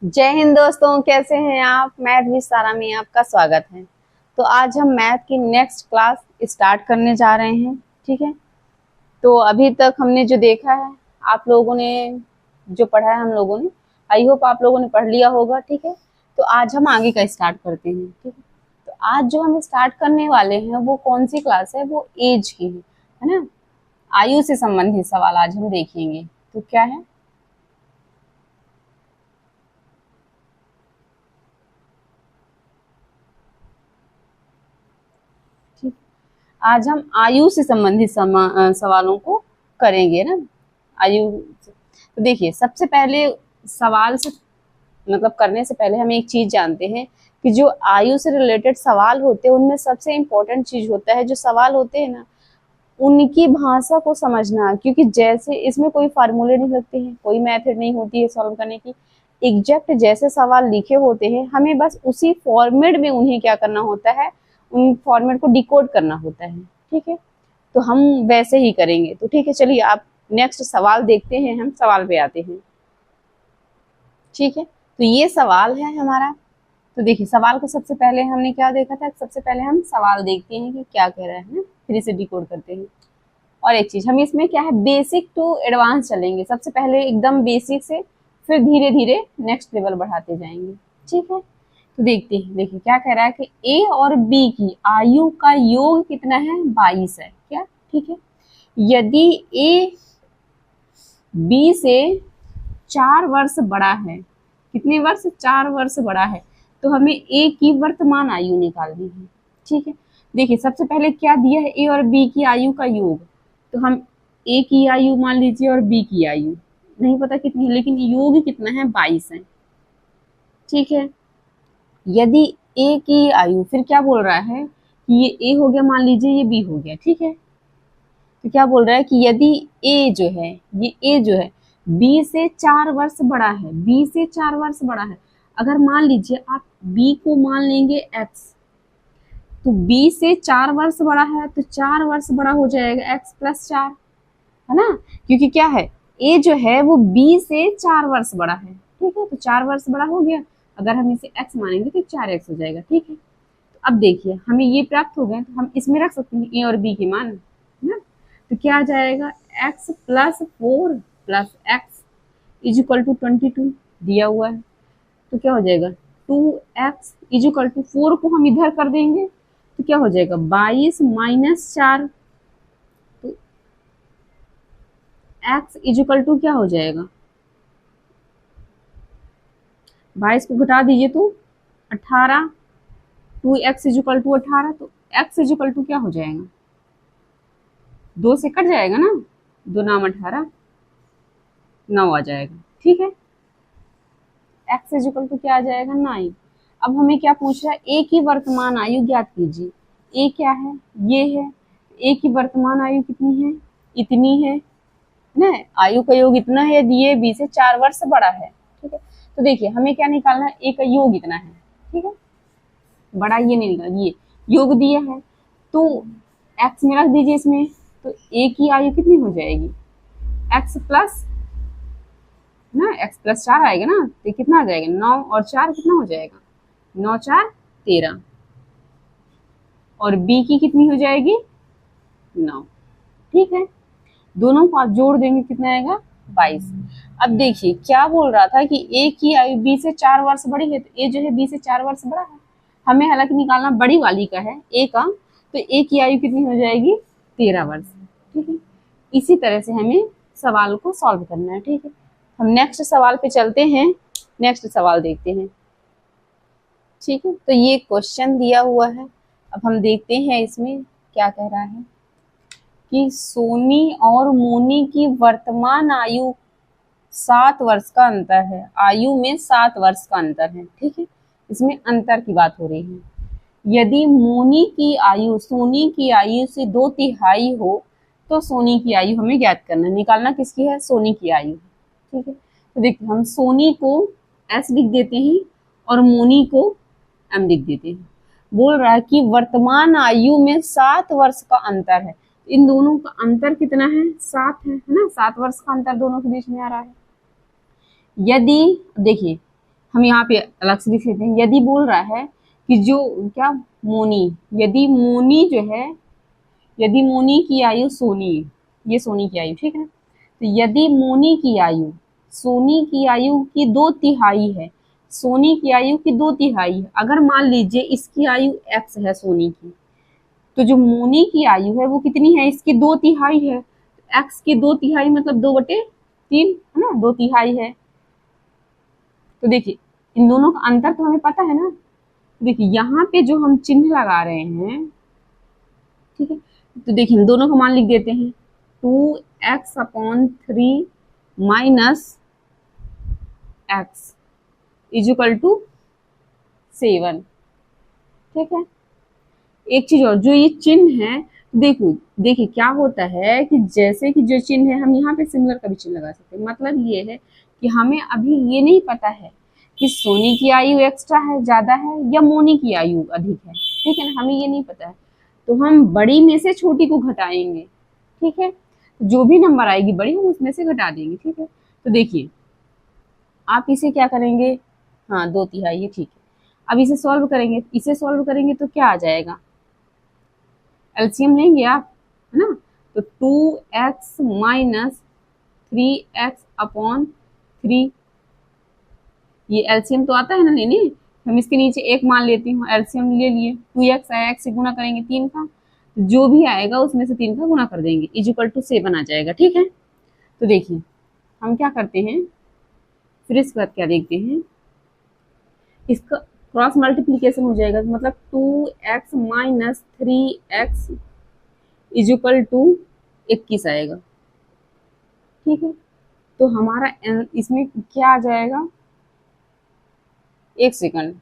जय हिंद दोस्तों, कैसे हैं आप। मैथ विद सारा में आपका स्वागत है। तो आज हम मैथ की नेक्स्ट क्लास स्टार्ट करने जा रहे हैं। ठीक है, तो अभी तक हमने जो देखा है, आप लोगों ने जो पढ़ा है, हम लोगों ने आई होप आप लोगों ने पढ़ लिया होगा। ठीक है, तो आज हम आगे का स्टार्ट करते हैं। ठीक है, तो आज जो हम स्टार्ट करने वाले हैं वो कौन सी क्लास है, वो एज की है ना। आयु से संबंधित सवाल आज हम देखेंगे। तो क्या है, आज हम आयु से संबंधित सवालों को करेंगे ना। आयु तो देखिए, सबसे पहले सवाल से मतलब करने से पहले हम एक चीज जानते हैं कि जो आयु से रिलेटेड सवाल होते हैं उनमें सबसे इम्पोर्टेंट चीज होता है, जो सवाल होते हैं ना, उनकी भाषा को समझना। क्योंकि जैसे इसमें कोई फार्मूले नहीं लगते हैं, कोई मेथड नहीं होती है सॉल्व करने की। एग्जैक्ट जैसे सवाल लिखे होते हैं, हमें बस उसी फॉर्मेट में उन्हें क्या करना होता है, उन फॉर्मेट को डिकोड करना होता है। ठीक है, तो हम वैसे ही करेंगे। तो ठीक है, चलिए आप नेक्स्ट सवाल देखते हैं, हम सवाल पे आते हैं। ठीक है, तो ये सवाल है हमारा। तो देखिए, सवाल को सबसे पहले हमने क्या देखा था, सबसे पहले हम सवाल देखते हैं कि क्या कह रहा है, फिर इसे डिकोड करते हैं। और एक चीज, हम इसमें क्या है, बेसिक टू एडवांस चलेंगे। सबसे पहले एकदम बेसिक से, फिर धीरे धीरे नेक्स्ट लेवल बढ़ाते जाएंगे। ठीक है, तो देखते हैं। देखिए क्या कह रहा है कि ए और बी की आयु का योग कितना है, 22 है क्या। ठीक है, यदि ए बी से 4 वर्ष बड़ा है, कितने वर्ष, 4 वर्ष बड़ा है, तो हमें ए की वर्तमान आयु निकालनी है। ठीक है, देखिए सबसे पहले क्या दिया है, ए और बी की आयु का योग। तो हम ए की आयु मान लीजिए और बी की आयु नहीं पता कितनी है, लेकिन योग कितना है, 22 है। ठीक है, यदि ए की आयु, फिर क्या बोल रहा है कि ये ए हो गया, मान लीजिए ये बी हो गया। ठीक है, तो क्या बोल रहा है कि यदि ए जो है, ये ए जो है बी से 4 वर्ष बड़ा है, बी से 4 वर्ष बड़ा है। अगर मान लीजिए आप बी को मान लेंगे एक्स, तो बी से 4 वर्ष बड़ा है, तो 4 वर्ष बड़ा हो जाएगा एक्स प्लस 4, है ना। क्योंकि क्या है, ए जो है वो बी से 4 वर्ष बड़ा है। ठीक है, तो 4 वर्ष बड़ा हो गया। अगर हम इसे एक्स मानेंगे तो 4x हो जाएगा। ठीक है, तो अब देखिए हमें ये प्राप्त हो गए, तो हम इसमें रख सकते हैं ए और बी के मान, है ना। तो क्या आ जाएगा, x plus 4 plus x is equal to 22 दिया हुआ है। तो क्या हो जाएगा, 2x इज इक्वल टू 4 को हम इधर कर देंगे, तो क्या हो जाएगा, 22 माइनस 4। तो x इज इक्वल टू क्या हो जाएगा, 22 को घटा दीजिए तो 18, 2x इज इक्वल टू 18। तो x इज इक्वल टू क्या हो जाएगा, 2 से कट जाएगा ना, 2 नाम 18, 9 आ जाएगा। ठीक है, x इज इक्वल टू क्या आ जाएगा, 9। अब हमें क्या पूछ रहा है, ए की वर्तमान आयु ज्ञात कीजिए। ए क्या है, ये है। ए की वर्तमान आयु कितनी है, इतनी है ना। आयु का योग इतना है यदि ये बी से 4 वर्ष बड़ा है। ठीक है, तो देखिए हमें क्या निकालना है, ए का योग इतना है। ठीक है, बड़ा ये नहीं निकालना, ये योग दिया है तो एक्स में रख दीजिए इसमें। तो ए की आयु कितनी हो जाएगी, एक्स प्लस ना, एक्स प्लस 4 आएगा ना, तो कितना आ जाएगा, 9 और 4 कितना हो जाएगा, 9 4 13। और बी की कितनी हो जाएगी, 9। ठीक है, दोनों को आप जोड़ देंगे, कितना आएगा, 22। अब देखिए क्या बोल रहा था कि ए की आयु बी से 4 वर्ष बड़ी है, तो ए जो है बी से 4 वर्ष बड़ा है। हमें हालांकि निकालना बड़ी वाली का है, ए का। तो ए की आयु कितनी हो जाएगी, 13 वर्ष। ठीक है, इसी तरह से हमें सवाल को सॉल्व करना है। ठीक है, हम नेक्स्ट सवाल पे चलते हैं, नेक्स्ट सवाल देखते हैं। ठीक है, तो ये क्वेश्चन दिया हुआ है। अब हम देखते हैं इसमें क्या कह रहा है कि सोनी और मोनी की वर्तमान आयु 7 वर्ष का अंतर है। आयु में 7 वर्ष का अंतर है। ठीक है, इसमें अंतर की बात हो रही है। यदि मोनी की आयु सोनी की आयु से 2/3 हो, तो सोनी की आयु हमें ज्ञात करना, निकालना किसकी है, सोनी की आयु। ठीक है, तो देखिए हम सोनी को एस लिख देते हैं और मोनी को एम लिख देते हैं। बोल रहा है कि वर्तमान आयु में 7 वर्ष का अंतर है। इन दोनों का अंतर कितना है, 7 है ना। 7 वर्ष का अंतर दोनों के बीच में आ रहा है। यदि देखिए हम यहाँ पे अलग से लिख लेते हैं। यदि बोल रहा है कि जो क्या मोनी, यदि मोनी जो है, यदि मोनी की आयु सोनी, ये सोनी की आयु, ठीक है। तो यदि मोनी की आयु सोनी की आयु की 2/3 है, सोनी की आयु की 2/3 है, अगर मान लीजिए इसकी आयु x है सोनी की, तो जो मोनी की आयु है वो कितनी है, इसकी 2/3 है। x की 2/3 मतलब 2/3 है ना, 2/3 है। तो देखिए इन दोनों का अंतर तो हमें पता है ना। देखिए यहाँ पे जो हम चिन्ह लगा रहे हैं, ठीक है, तो देखिए हम दोनों का मान लिख देते हैं। 2x/3 minus x equal to 7, ठीक है। एक चीज और, जो ये चिन्ह है, देखो देखिए क्या होता है कि जैसे कि जो चिन्ह है हम यहाँ पे सिमिलर का भी चिन्ह लगा सकते हैं। मतलब ये है कि हमें अभी ये नहीं पता है कि सोनी की आयु एक्स्ट्रा है, ज्यादा है, या मोनी की आयु अधिक है, ठीक है ना, हमें ये नहीं पता है। तो हम बड़ी में से छोटी को घटाएंगे, ठीक है। जो भी नंबर आएगी बड़ी हम उसमें से घटा देंगे, ठीक है। तो देखिए आप इसे क्या करेंगे, हाँ 2/3 है, ठीक है। अब इसे सॉल्व करेंगे, इसे सॉल्व करेंगे तो क्या आ जाएगा, एलसीएम लेंगे आप, है ना। तो 2x माइनस 3x/3, ये एलसीएम तो आता है ना लेने, हम इसके नीचे एक मान लेती हूँ, एलसीएम ले लिए, 2x आया, x से गुना करेंगे 3 का, जो भी आएगा उसमें से 3 का गुना कर देंगे, इक्वल टू 7 आ जाएगा, ठीक है। तो देखिए हम क्या करते हैं, फिर इसके बाद क्या देखते हैं, इसका क्रॉस मल्टीप्लीकेशन हो जाएगा, मतलब 2x minus 3x equal to 21 आएगा, ठीक है। तो हमारा इसमें क्या आ जाएगा, एक सेकंड,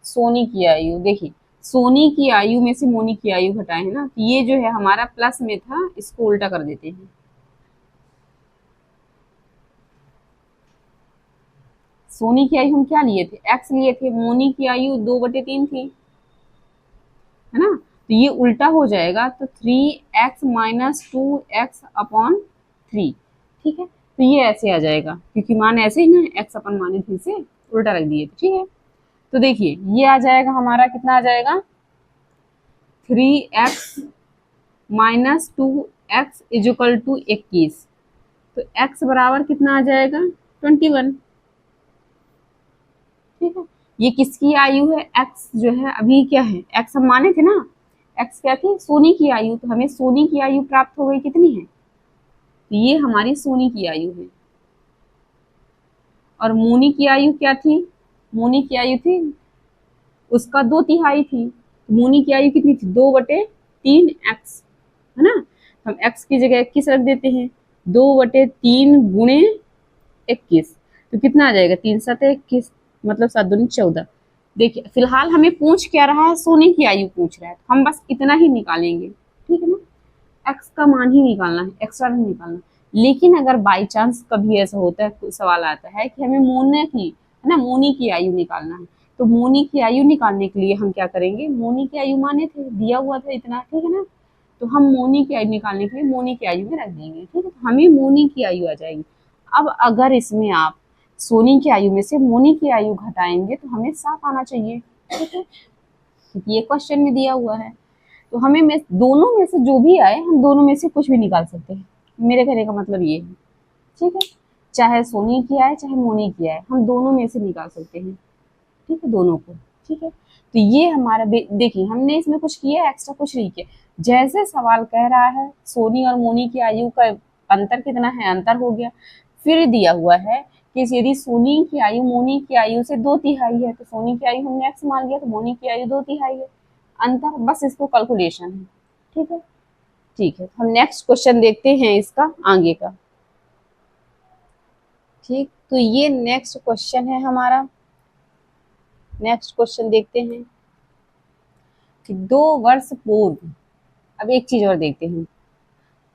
सोनी की आयु, देखिए सोनी की आयु में से मोनी की आयु घटाए है ना, तो ये जो है हमारा प्लस में था, इसको उल्टा कर देते हैं। सोनी की आयु हम क्या लिए थे, x लिए थे, मोनी की आयु 2/3 थी, है ना। तो ये उल्टा हो जाएगा, तो 3x माइनस 2x/3, ठीक है। तो ये ऐसे आ जाएगा, क्योंकि मान ऐसे ही ना, x/3 से उल्टा रख दिए, ठीक है। तो देखिए ये आ जाएगा हमारा, कितना आ जाएगा, 3x minus 2x equal to 21। तो x बराबर कितना आ जाएगा, 21, ठीक है। ये किसकी आयु है, x जो है अभी क्या है, x हम माने थे ना, x क्या थी, सोनी की आयु। तो हमें सोनी की आयु प्राप्त हो गई, कितनी है, तो ये हमारी सोनी की आयु है। और मोनी की आयु क्या थी, मोनी की आयु थी, उसका 2/3 थी, मोनी की आयु कितनी थी, 2/3x, है ना। हम x की जगह 21 रख देते हैं, 2/3 गुणे 21, तो कितना आ जाएगा, 3×7 21, मतलब 7 दूनी 14। देखिए फिलहाल हमें पूछ क्या रहा है, सोने की आयु पूछ रहा है, तो हम बस इतना ही निकालेंगे, ठीक है ना, x का मान ही निकालना है, एक्स्ट्रा नहीं निकालना। लेकिन अगर बाई चांस कभी ऐसा होता है, सवाल आता है कि हमें मोने की, है ना, मोनी की आयु निकालना है, तो मोनी की आयु निकालने के लिए हम क्या करेंगे, मोनी की आयु माने थे, दिया हुआ था इतना, ठीक है ना, तो हम मोनी की आयु निकालने के लिए मोनी की आयु में रख देंगे, ठीक है। तो हमें मोनी की आयु आ जाएगी। अब अगर इसमें आप सोनी की आयु में से मोनी की आयु घटाएंगे तो हमें 7 आना चाहिए, ठीक है, ये क्वेश्चन में दिया हुआ है। तो हमें में दोनों में से जो भी आए, हम दोनों में से कुछ भी निकाल सकते हैं, मेरे कहने का मतलब ये है, ठीक है। चाहे सोनी की आए चाहे मोनी की आए, हम दोनों में से निकाल सकते हैं, ठीक है, दोनों को, ठीक है। तो ये हमारा, देखिए हमने इसमें कुछ किया, एक्स्ट्रा कुछ नहीं किया, जैसे सवाल कह रहा है सोनी और मोनी की आयु का अंतर कितना है, अंतर हो गया। फिर दिया हुआ है कि यदि सोनी की आयु मोनी की आयु से 2/3 है, तो सोनी की आयु हमने x मान लिया, तो मोनी की आयु 2/3 है, अंतर बस इसको कैलकुलेशन है, ठीक है। ठीक है, हम नेक्स्ट क्वेश्चन देखते हैं इसका आगे का, ठीक। तो ये नेक्स्ट क्वेश्चन है हमारा, नेक्स्ट क्वेश्चन देखते हैं कि 2 वर्ष पूर्व, अब एक चीज और देखते हैं,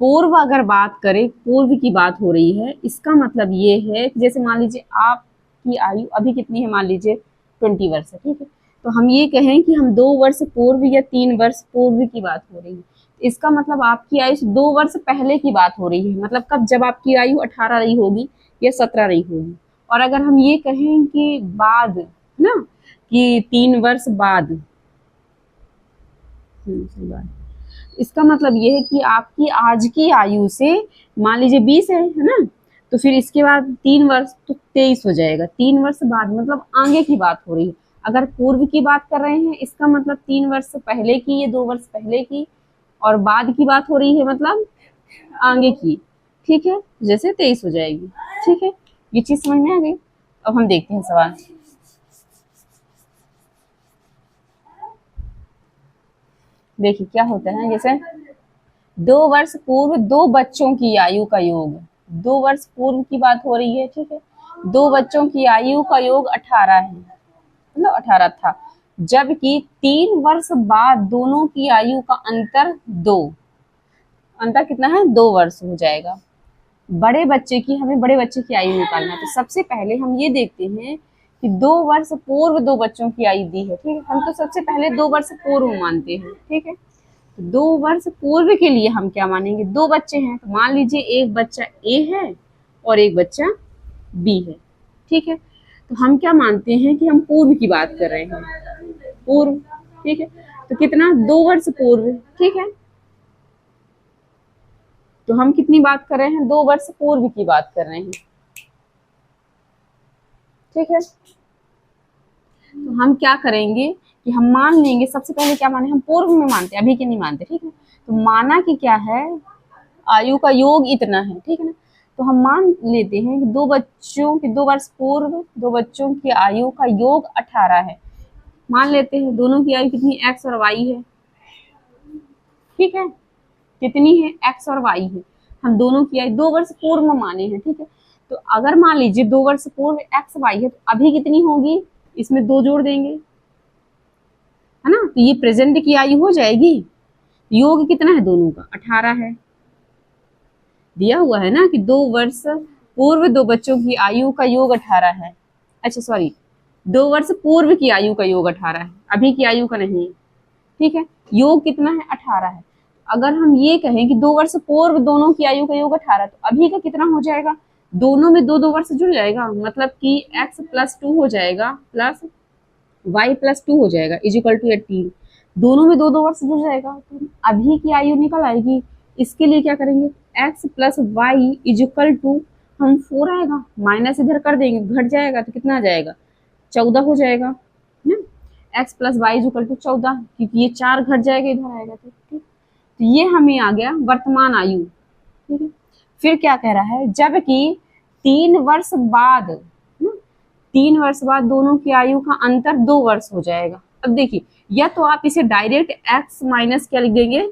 पूर्व अगर बात करें, पूर्व की बात हो रही है, इसका मतलब ये है कि जैसे मान लीजिए आपकी आयु अभी कितनी है, मान लीजिए 20 वर्ष है, ठीक है। तो हम ये कहें कि हम 2 वर्ष पूर्व या 3 वर्ष पूर्व की बात हो रही है, इसका मतलब आपकी आयु से 2 वर्ष पहले की बात हो रही है, मतलब कब, जब आपकी आयु 18 रही होगी या 17 रही होगी, और अगर हम ये कहें कि बाद, है ना, कि 3 वर्ष बाद, इसका मतलब ये है कि आपकी आज की आयु से मान लीजिए 20 है ना, तो फिर इसके बाद 3 वर्ष तो 23 हो जाएगा। 3 वर्ष बाद मतलब आगे की बात हो रही है। अगर पूर्व की बात कर रहे हैं इसका मतलब 3 वर्ष पहले की, ये 2 वर्ष पहले की, और बाद की बात हो रही है मतलब आगे की। ठीक है, जैसे 23 हो जाएगी। ठीक है, ये चीज समझ में आ गई। अब हम देखते हैं सवाल। देखिए क्या होता है, जैसे 2 वर्ष पूर्व 2 बच्चों की आयु का योग, 2 वर्ष पूर्व की बात हो रही है। ठीक है, 2 बच्चों की आयु का योग 18 है, मतलब 18 था, जबकि 3 वर्ष बाद दोनों की आयु का अंतर 2, अंतर कितना है, 2 वर्ष हो जाएगा। बड़े बच्चे की, हमें बड़े बच्चे की आयु निकालना है, तो सबसे पहले हम ये देखते हैं कि 2 वर्ष पूर्व 2 बच्चों की आयु दी है। ठीक है, हम तो सबसे पहले 2 वर्ष पूर्व मानते हैं। ठीक है, तो 2 वर्ष पूर्व के लिए हम क्या मानेंगे, 2 बच्चे हैं, तो मान लीजिए एक बच्चा ए है और एक बच्चा बी है। ठीक है, तो हम क्या मानते हैं कि हम पूर्व की बात कर रहे हैं, पूर्व। ठीक है, तो कितना, 2 वर्ष पूर्व। ठीक है, तो हम कितनी बात कर रहे हैं, 2 वर्ष पूर्व की बात कर रहे हैं। ठीक है, तो हम क्या करेंगे कि हम मान लेंगे, सबसे पहले क्या माने, हम पूर्व में मानते हैं, अभी के नहीं मानते। ठीक है, तो माना कि क्या है, आयु का योग इतना है। ठीक है ना, तो हम मान लेते हैं कि 2 बच्चों की, 2 वर्ष पूर्व 2 बच्चों की आयु का योग 18 है। मान लेते हैं दोनों की आयु कितनी, एक्स और वाई है। ठीक है, कितनी है, एक्स और वाई है। हम दोनों की आयु 2 वर्ष पूर्व में माने हैं। ठीक है, तो अगर मान लीजिए 2 वर्ष पूर्व एक्स वाई है, तो अभी कितनी होगी, इसमें 2 जोड़ देंगे, है ना, तो ये प्रेजेंट की आयु हो जाएगी। योग कितना है दोनों का, 18 है। दिया हुआ है ना कि 2 वर्ष पूर्व 2 बच्चों की आयु का योग 18 है। अच्छा सॉरी, 2 वर्ष पूर्व की आयु का योग 18 है, अभी की आयु का नहीं है। ठीक है, योग कितना है, 18 है। अगर हम ये कहें कि 2 वर्ष पूर्व दोनों की आयु का योग 18, तो अभी का कितना हो जाएगा, दोनों में 2-2 वर्ष जुड़ जाएगा, मतलब कि x + 2 हो जाएगा प्लस y + 2 हो जाएगा इजिकल टू 18। दोनों में 2-2 वर्ष जुड़ जाएगा, तो अभी की आयु निकल आएगी। इसके लिए क्या करेंगे, x + y इजिकल टू, हम 4 आएगा, माइनस इधर कर देंगे, घट जाएगा तो कितना आ जाएगा, 14 हो जाएगा ना। x + y इजिकल टू 14, क्योंकि ये 4 घट जाएगा, इधर आएगा तो ठीक। तो ये हमें आ गया वर्तमान आयु। ठीक है, फिर क्या कह रहा है, जबकि 3 वर्ष बाद, 3 वर्ष बाद दोनों की आयु का अंतर 2 वर्ष हो जाएगा। अब देखिए, या तो आप इसे डायरेक्ट x माइनस क्या लिख देंगे,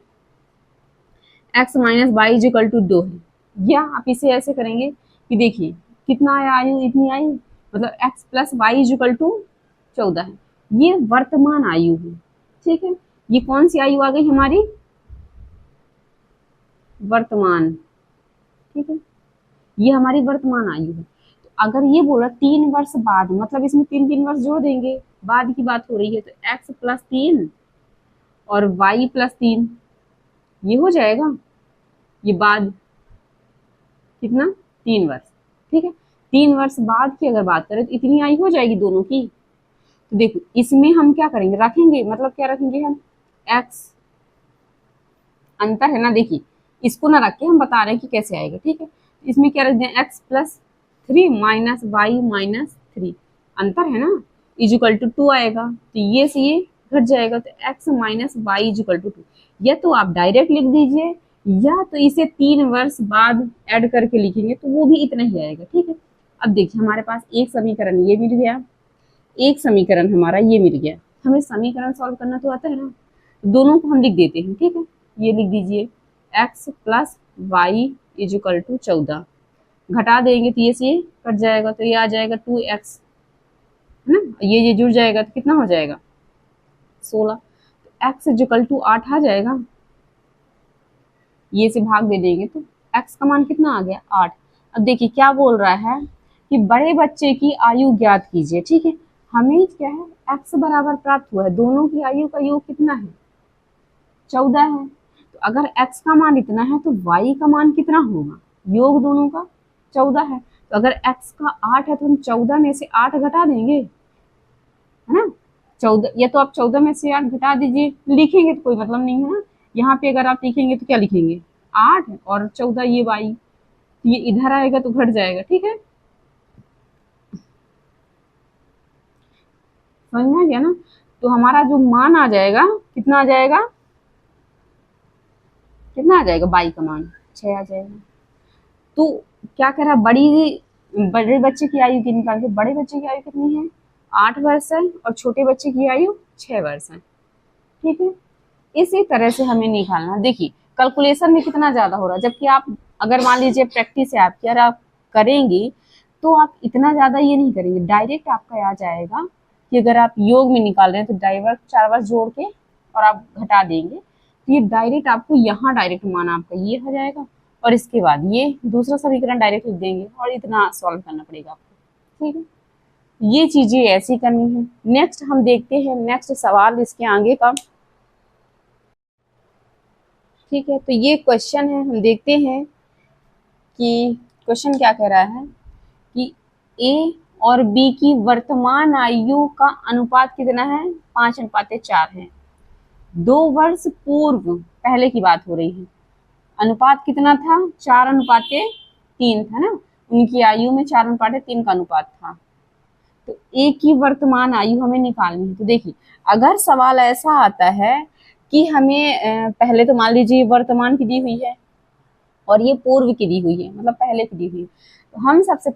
x minus y is equal to 2 है, या आप इसे ऐसे करेंगे कि देखिए कितना आया आयु, इतनी आई, मतलब x + y इजिकल टू 14 है। ये वर्तमान आयु है। ठीक है, ये कौन सी आयु आ गई हमारी, वर्तमान। ठीक है, ये हमारी वर्तमान आयु है। तो अगर ये बोला 3 वर्ष बाद, मतलब इसमें 3-3 वर्ष जोड़ देंगे, बाद की बात हो रही है, तो x + 3 और y + 3, ये हो जाएगा, ये बाद कितना, 3 वर्ष। ठीक है, 3 वर्ष बाद की अगर बात करें तो इतनी आयु हो जाएगी दोनों की। तो देखो इसमें हम क्या करेंगे, रखेंगे, मतलब क्या रखेंगे हम, x, अंतर है ना, देखिए इसको ना रख के हम बता रहे हैं कि कैसे आएगा। ठीक है, इसमें क्या रख दें, x + 3 माइनस वाई माइनस 3, अंतर है ना, इजिकल टू 2 आएगा, तो ये से ये घट जाएगा, तो x minus y is equal to 2। या तो आप डायरेक्ट लिख दीजिए, या तो इसे 3 वर्ष बाद ऐड करके लिखेंगे तो वो भी इतना ही आएगा। ठीक है, अब देखिए हमारे पास एक समीकरण ये मिल गया, एक समीकरण हमारा ये मिल गया। हमें समीकरण सॉल्व करना तो आता है ना, दोनों को हम लिख देते हैं। ठीक है, ये लिख दीजिए x + y इजिकल टू 14, घटा देंगे तो ये से ये कट जाएगा, तो ये आ जाएगा 2x, है ना, ये जुड़ जाएगा तो कितना हो जाएगा, 16। तो x इजिकल टू 8 आ जाएगा, ये से भाग दे देंगे तो x का मान कितना आ गया, 8। अब देखिए क्या बोल रहा है कि बड़े बच्चे की आयु ज्ञात कीजिए। ठीक है, हमें क्या है, x बराबर प्राप्त हुआ है, दोनों की आयु का योग कितना है, 14 है। तो अगर x का मान इतना है तो y का मान कितना होगा, योग दोनों का 14 है, तो अगर x का 8 है तो हम 14 में से 8 घटा देंगे, है ना। 14, या तो आप 14 में से 8 घटा दीजिए, लिखेंगे तो कोई मतलब नहीं है ना। यहाँ पे अगर आप लिखेंगे तो क्या लिखेंगे, 8 और 14 ये y, ये इधर आएगा तो घट जाएगा, ठीक है, समझ में आ गया ना। तो हमारा जो मान आ जाएगा, कितना आ जाएगा, कितना आ जाएगा, बाई का मान 6 आ जाएगा। तो क्या कह रहा है, बड़े बच्चे की आयु की निकाल के, बड़े बच्चे की आयु कितनी है, 8 वर्ष है, और छोटे बच्चे की आयु 6 वर्ष है, ठीक है। इसी तरह से हमें निकालना। देखिए कैलकुलेशन में कितना ज्यादा हो रहा है, जबकि आप अगर मान लीजिए प्रैक्टिस है आपकी, अगर आप करेंगे तो आप इतना ज्यादा ये नहीं करेंगे, डायरेक्ट आपका आ जाएगा कि अगर आप योग में निकाल रहे हैं तो डाइवर्स 4 वर्ष जोड़ के और आप घटा देंगे, तो ये डायरेक्ट आपको यहाँ डायरेक्ट मान आपका ये हो जाएगा, और इसके बाद ये दूसरा समीकरण डायरेक्ट लिख देंगे, और इतना सॉल्व करना पड़ेगा आपको, ठीक है। ये चीजें ऐसी करनी है। नेक्स्ट हम देखते हैं नेक्स्ट सवाल इसके आगे का, ठीक है। तो ये क्वेश्चन है, हम देखते हैं कि क्वेश्चन क्या कह रहा है कि ए और बी की वर्तमान आयु का अनुपात कितना है, 5:4 है। 2 वर्ष पूर्व पहले की बात हो रही है, अनुपात कितना था, 4:3 था ना, उनकी आयु में 4:3 का अनुपात था। तो ए की वर्तमान आयु हमें निकालनी है। तो देखिए अगर सवाल ऐसा आता है कि हमें पहले तो मान लीजिए वर्तमान की दी हुई है और ये पूर्व की दी हुई है, मतलब पहले की दी हुई है, तो हम सबसे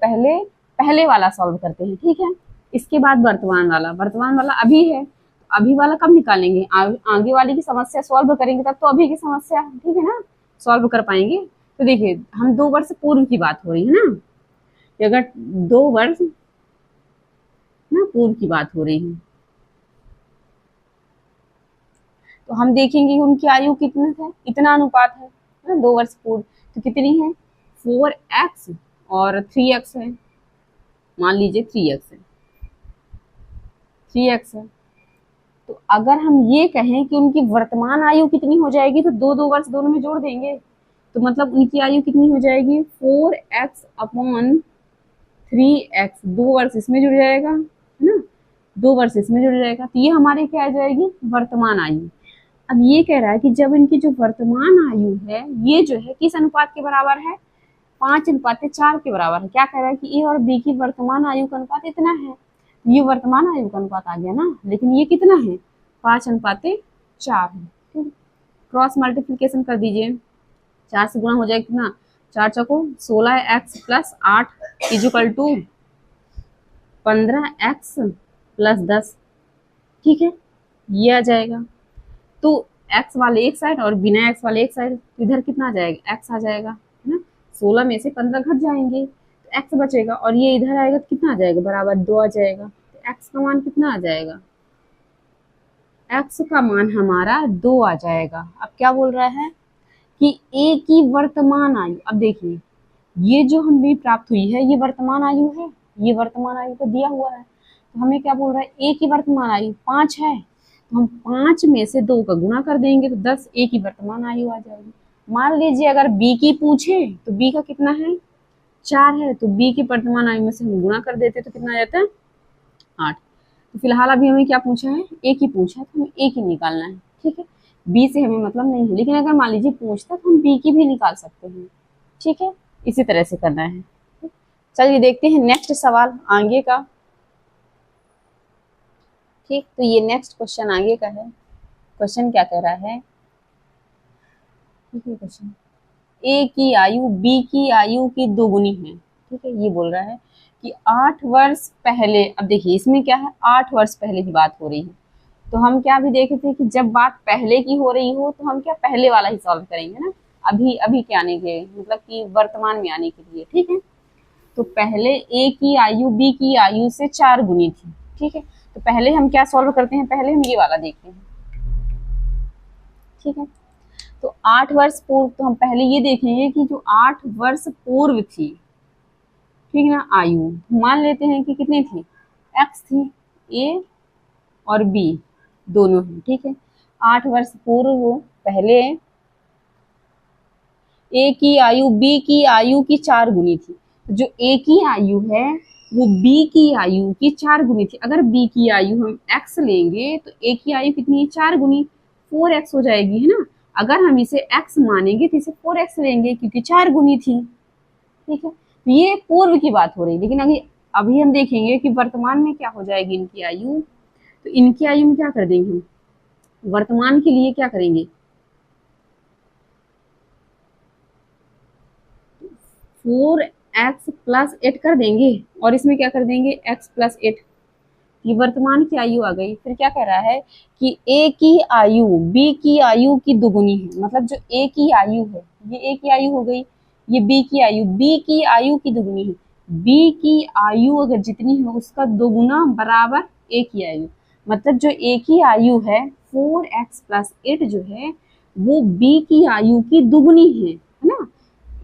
पहले वाला सॉल्व करते हैं, ठीक है। इसके बाद वर्तमान वाला अभी है, तो अभी वाला कब निकालेंगे, आगे वाली की समस्या सॉल्व करेंगे तब तो अभी की समस्या, ठीक है ना, सॉल्व कर पाएंगे। तो देखिए हम 2 वर्ष पूर्व की बात हो रही है ना, अगर 2 वर्ष ना पूर्व की बात हो रही है, तो हम देखेंगे उनकी आयु कितनी है, इतना अनुपात है ना, 2 वर्ष पूर्व, तो कितनी है 4x और 3x है, मान लीजिए 3x है, 3x है। तो अगर हम ये कहें कि उनकी वर्तमान आयु कितनी हो जाएगी, तो 2 वर्ष दोनों में जोड़ देंगे, तो मतलब उनकी आयु कितनी हो जाएगी, 4x अपॉन 3x, 2 वर्ष इसमें जुड़ जाएगा, है ना, 2 वर्ष इसमें जुड़ जाएगा, तो ये हमारे क्या आ जाएगी, वर्तमान आयु। अब ये कह रहा है कि जब इनकी जो वर्तमान आयु है ये जो है किस अनुपात के बराबर है, 5:4 के बराबर है। क्या कह रहा है कि ए और बी की वर्तमान आयु का अनुपात इतना है, ये वर्तमान आयु का अनुपात आ गया ना, लेकिन ये कितना है, 5:4 है, ठीक है। क्रॉस मल्टीप्लीकेशन कर दीजिए, 4 से गुणा हो जाएगा कितना, 4 चौको 16x plus 8 is equal to 15x plus 10, ठीक है, ये आ जाएगा। तो x वाले एक साइड और बिना x वाले एक साइड, इधर कितना आ जाएगा, x आ जाएगा, है ना, 16 में से 15 घट जाएंगे तो x बचेगा, और ये इधर आएगा तो कितना आ जाएगा, बराबर 2 आ जाएगा। तो x का मान कितना आ जाएगा, x का मान हमारा 2 आ जाएगा। अब क्या बोल रहा है कि a की वर्तमान आयु, अब देखिए ये जो हमें प्राप्त हुई है ये वर्तमान आयु है, ये वर्तमान आयु तो दिया हुआ है, तो हमें क्या बोल रहा है, a की वर्तमान आयु 5 है, तो हम 5 में से 2 का गुणा कर देंगे तो 10 ए की वर्तमान आयु आ जाएगी। मान लीजिए अगर बी की पूछे तो बी का कितना है, 4 है, तो बी की वर्तमान आयु में से हम गुणा कर देते तो कितना आ जाता है, 8। तो फिलहाल अभी हमें क्या पूछा है, ए की पूछा है, तो हमें ए की निकालना है, ठीक है, बी से हमें मतलब नहीं है, लेकिन अगर मान लीजिए पूछता तो हम बी की भी निकाल सकते हैं, ठीक है, इसी तरह से करना है। चलिए देखते हैं नेक्स्ट सवाल आगे का, ठीक। तो ये नेक्स्ट क्वेश्चन आगे का है, क्वेश्चन क्या कह रहा है, ठीक है, क्वेश्चन ए की आयु बी की आयु की 2 गुनी है, ठीक है, ये बोल रहा है कि 8 वर्ष पहले, अब देखिए इसमें क्या है, 8 वर्ष पहले की बात हो रही है, तो हम क्या भी देखे थे कि जब बात पहले की हो रही हो तो हम क्या पहले वाला ही सॉल्व करेंगे ना, अभी के आने के मतलब कि वर्तमान में आने के लिए, ठीक है। तो पहले ए की आयु बी की आयु से 4 गुनी थी, ठीक है, तो पहले हम क्या सॉल्व करते हैं, पहले हम ये वाला देखते हैं, ठीक है। तो 8 वर्ष पूर्व, तो हम पहले ये देखेंगे कि जो 8 वर्ष पूर्व थी, ठीक है ना, आयु मान लेते हैं कि कितनी थी, x थी, ए और बी दोनों है, ठीक है। 8 वर्ष पूर्व पहले ए की आयु बी की आयु की 4 गुनी थी, जो ए की आयु है वो बी की आयु की 4 गुनी थी। अगर बी की आयु हम x लेंगे तो ए की आयु कितनी है, 4 गुनी 4x हो जाएगी, है ना। अगर हम इसे x मानेंगे तो इसे 4x लेंगे क्योंकि 4 गुनी थी, ठीक है। तो ये पूर्व की बात हो रही, लेकिन अभी हम देखेंगे कि वर्तमान में क्या हो जाएगी इनकी आयु। तो इनकी आयु में क्या कर देंगे हम, वर्तमान के लिए क्या करेंगे, 4x प्लस 8 कर देंगे और इसमें क्या कर देंगे x प्लस 8। ये वर्तमान की आयु आ गई। फिर क्या कह रहा है कि a की आयु b की आयु की दुगुनी है, मतलब जो a की आयु है ये a की आयु हो गई, ये b की आयु b की आयु की दुगुनी है। b की आयु अगर जितनी है उसका दोगुना बराबर a की आयु, मतलब जो a की आयु है 4x प्लस 8 जो है वो b की आयु की दुगुनी है ना।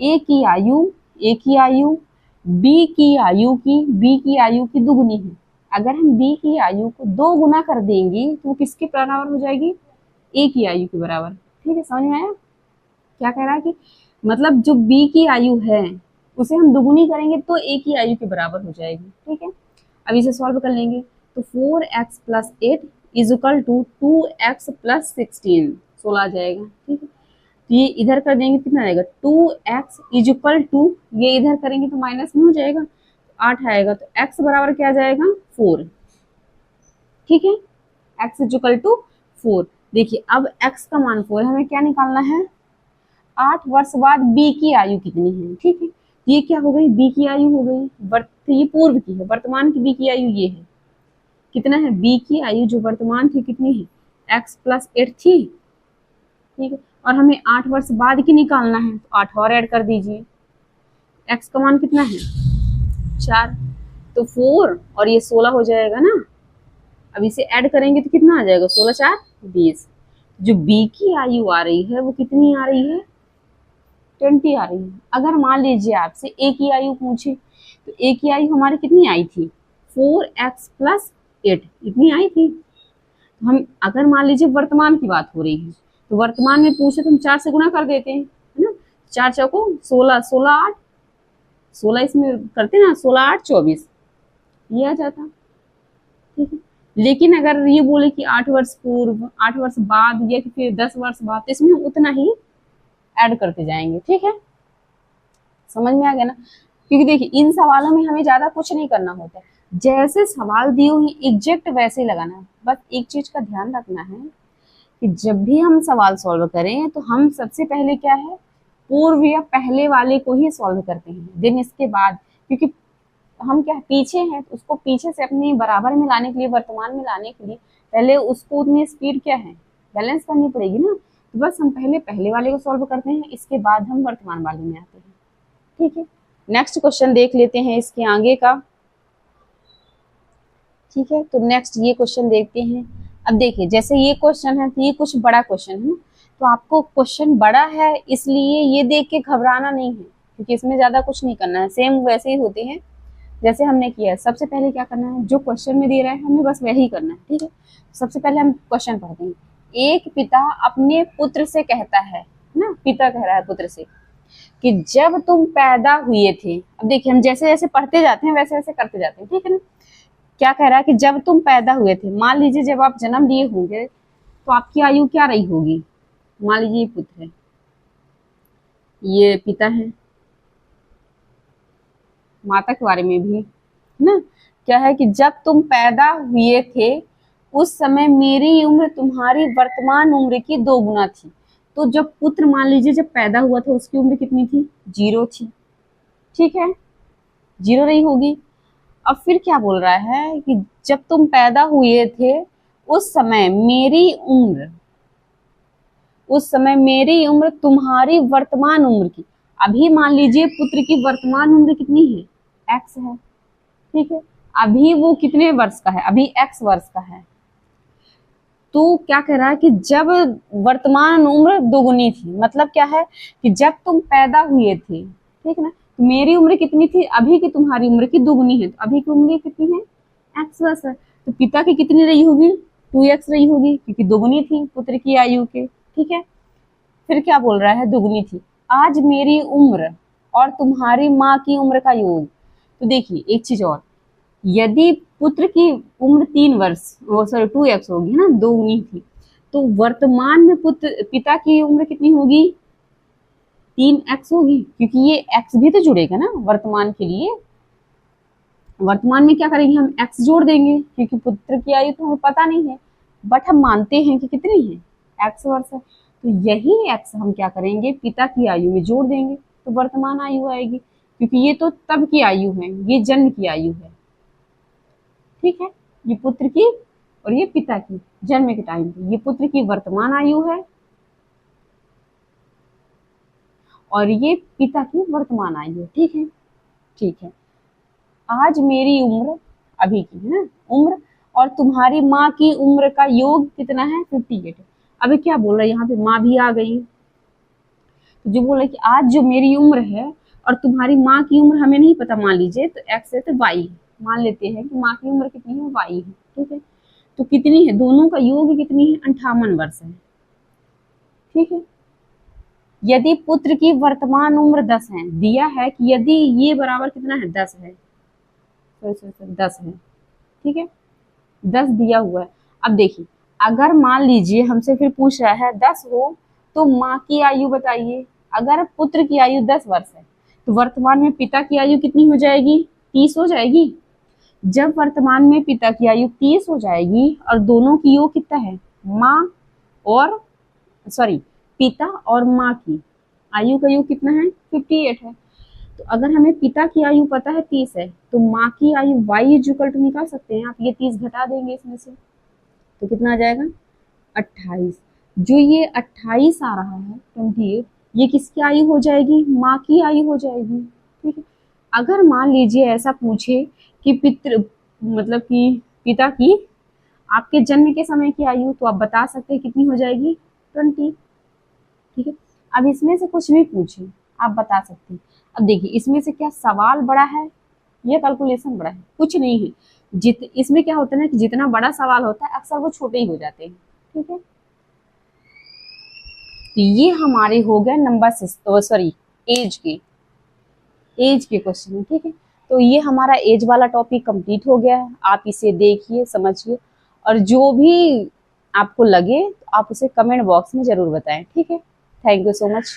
a की आयु b की आयु की दुगुनी है। अगर हम b की आयु को 2 गुना कर देंगे तो वो किसके बराबर हो जाएगी, a की आयु के बराबर। ठीक है, समझ में आया क्या कह रहा है कि मतलब जो b की आयु है उसे हम दुगुनी करेंगे तो a की आयु के बराबर हो जाएगी। ठीक है, अब इसे सॉल्व कर लेंगे तो 4x plus 8 is equal to 2x plus 16, 16 आ जाएगा। ठीक है, ये इधर कर देंगे कितना आएगा, 2x इज इक्वल टू, ये इधर करेंगे तो माइनस में हो जाएगा, 8 आएगा, तो x बराबर क्या आ जाएगा 4। ठीक है, x इज इक्वल टू 4। देखिए अब x का मान 4 है, हमें क्या निकालना है, 8 वर्ष बाद b की आयु कितनी है। ठीक है, ये क्या हो गई, b की आयु हो गई, ये पूर्व की है, वर्तमान की b की आयु ये है, कितना है, b की आयु जो वर्तमान थी कितनी है, x प्लस 8 थी। ठीक है, और हमें 8 वर्ष बाद की निकालना है तो 8 और ऐड कर दीजिए, x का मान कितना है 4, तो 4 और ये 16 हो जाएगा ना। अब इसे ऐड करेंगे तो कितना आ जाएगा, 16 4 20। जो b की आयु आ रही है वो कितनी आ रही है, 20 आ रही है। अगर मान लीजिए आपसे a की आयु पूछे तो a की आयु हमारी कितनी आई थी, 4x प्लस 8 इतनी आई थी। हम अगर मान लीजिए वर्तमान की बात हो रही है तो वर्तमान में पूछे तो हम 4 से गुणा कर देते हैं, है ना। 4 चौको 16, 16 8, 16 इसमें करते ना, 16 8 24 ये आ जाता। ठीक है, लेकिन अगर ये बोले कि 8 वर्ष पूर्व, 8 वर्ष बाद या फिर 10 वर्ष बाद, तो इसमें हम उतना ही ऐड करते जाएंगे। ठीक है, समझ में आ गया ना। क्योंकि देखिए इन सवालों में हमें ज्यादा कुछ नहीं करना होता है, जैसे सवाल दिए हुए एग्जैक्ट वैसे ही लगाना है। बस एक चीज का ध्यान रखना है कि जब भी हम सवाल सॉल्व करें तो हम सबसे पहले क्या है, पूर्व या पहले वाले को ही सॉल्व करते हैं, देन इसके बाद, क्योंकि हम क्या पीछे हैं तो उसको पीछे से अपने बराबर में लाने के लिए, वर्तमान में लाने के लिए पहले उसको उतनी स्पीड क्या है बैलेंस करनी पड़ेगी ना। तो बस हम पहले पहले वाले को सॉल्व करते हैं, इसके बाद हम वर्तमान वाले में आते हैं। ठीक है, नेक्स्ट क्वेश्चन देख लेते हैं इसके आगे का। ठीक है, तो नेक्स्ट ये क्वेश्चन देखते हैं। अब देखिए जैसे ये क्वेश्चन है तो ये कुछ बड़ा क्वेश्चन है ना, तो आपको क्वेश्चन बड़ा है इसलिए ये देख के घबराना नहीं है, क्योंकि इसमें ज्यादा कुछ नहीं करना है, सेम वैसे ही होते हैं जैसे हमने किया है। सबसे पहले क्या करना है, जो क्वेश्चन में दे रहा है हमें बस वही करना है। ठीक है, सबसे पहले हम क्वेश्चन पढ़ते हैं। एक पिता अपने पुत्र से कहता है ना, पिता कह रहा है पुत्र से कि जब तुम पैदा हुए थे, अब देखिए हम जैसे जैसे पढ़ते जाते हैं वैसे वैसे करते जाते हैं। ठीक है ना, क्या कह रहा है कि जब तुम पैदा हुए थे, मान लीजिए जब आप जन्म लिए होंगे तो आपकी आयु क्या रही होगी। मान लीजिए ये पुत्र है, ये पिता है, माता के बारे में भी ना, क्या है कि जब तुम पैदा हुए थे उस समय मेरी उम्र तुम्हारी वर्तमान उम्र की 2 गुना थी। तो जब पुत्र मान लीजिए जब पैदा हुआ था उसकी उम्र कितनी थी, 0 थी। ठीक है, 0 रही होगी। अब फिर क्या बोल रहा है कि जब तुम पैदा हुए थे उस समय मेरी उम्र तुम्हारी वर्तमान उम्र की, अभी मान लीजिए पुत्र की वर्तमान उम्र कितनी है, x है। ठीक है, अभी वो कितने वर्ष का है, अभी x वर्ष का है। तो क्या कह रहा है कि जब वर्तमान उम्र 2 गुनी थी, मतलब क्या है कि जब तुम पैदा हुए थे, ठीक है ना, तो मेरी उम्र कितनी थी, अभी की तुम्हारी उम्र की 2 गुनी है, तो अभी की उम्र कितनी है, x वर्ष है। तो पिता की कितनी रही होगी, 2x रही होगी, क्योंकि 2 गुनी थी पुत्र की आयु के। ठीक है, फिर क्या बोल रहा है, 2 गुनी थी। आज मेरी उम्र और तुम्हारी माँ की उम्र का योग। तो देखिए एक चीज और, यदि पुत्र की उम्र 3 वर्ष, वो सॉरी 2x होगी ना, 2 थी, तो वर्तमान में पुत्र पिता की उम्र कितनी होगी? 3x होगी, क्योंकि ये x भी तो जुड़ेगा ना वर्तमान के लिए। वर्तमान में क्या करेंगे, हम x जोड़ देंगे, क्योंकि पुत्र की आयु तो हमें पता नहीं है, बट हम मानते हैं कि कितनी है, x वर्ष है। तो यही x हम क्या करेंगे, पिता की आयु में जोड़ देंगे, तो वर्तमान आयु आएगी, क्योंकि ये तो तब की आयु है, ये जन्म की आयु है। ठीक है, ये पुत्र की और ये पिता की जन्म के टाइम की, ये पुत्र की वर्तमान आयु है और ये पिता की वर्तमान आयु है। ठीक है, ठीक है। आज मेरी उम्र, अभी की है ना उम्र, और तुम्हारी माँ की उम्र का योग कितना है? 58। अभी क्या बोल रहा है, यहाँ पे माँ भी आ गई, तो जो बोला कि आज जो मेरी उम्र है और तुम्हारी माँ की उम्र हमें नहीं पता, मान लीजिए तो x है तो y, मान लेते हैं कि माँ की उम्र कितनी है, y है। ठीक है, तो कितनी है, दोनों का योग कितनी है, 58 वर्ष है। ठीक है, यदि पुत्र की वर्तमान उम्र 10 है, दिया है कि यदि ये बराबर कितना है, 10 है, 10 है। ठीक है, 10 दिया हुआ है। अब देखिए, अगर मान लीजिए हमसे फिर पूछ रहा है 10 हो तो माँ की आयु बताइए। अगर पुत्र की आयु 10 वर्ष है तो वर्तमान में पिता की आयु कितनी हो जाएगी, 30 हो जाएगी। जब वर्तमान में पिता की आयु 30 हो जाएगी और दोनों की योग कितना है, माँ और सॉरी पिता और माँ की आयु का योग कितना है, 58 है। तो अगर हमें पिता की आयु पता है 30 है, तो माँ की आयु y इक्वल टू निकाल सकते हैं आप, ये 30 घटा देंगे इसमें से, तो कितना आ जाएगा, 28। जो ये 28 आ रहा है 28, ये किसकी आयु हो जाएगी, माँ की आयु हो जाएगी। ठीक है, अगर मान लीजिए ऐसा पूछे कि पितृ मतलब कि पिता की आपके जन्म के समय की आयु, तो आप बता सकते हैं कितनी हो जाएगी, 20। ठीक है, अब इसमें से कुछ भी पूछे आप बता सकते हैं। अब देखिए इसमें से क्या सवाल बड़ा है या कैलकुलेशन बड़ा है, कुछ नहीं है। इसमें क्या होता है ना कि जितना बड़ा सवाल होता है अक्सर वो छोटे ही हो जाते हैं। ठीक है, तो ये हमारे हो गए नंबर सॉरी एज के क्वेश्चन। ठीक है, तो ये हमारा एज वाला टॉपिक कंप्लीट हो गया है। आप इसे देखिए, समझिए, और जो भी आपको लगे तो आप उसे कमेंट बॉक्स में जरूर बताएं। ठीक है, थैंक यू सो मच।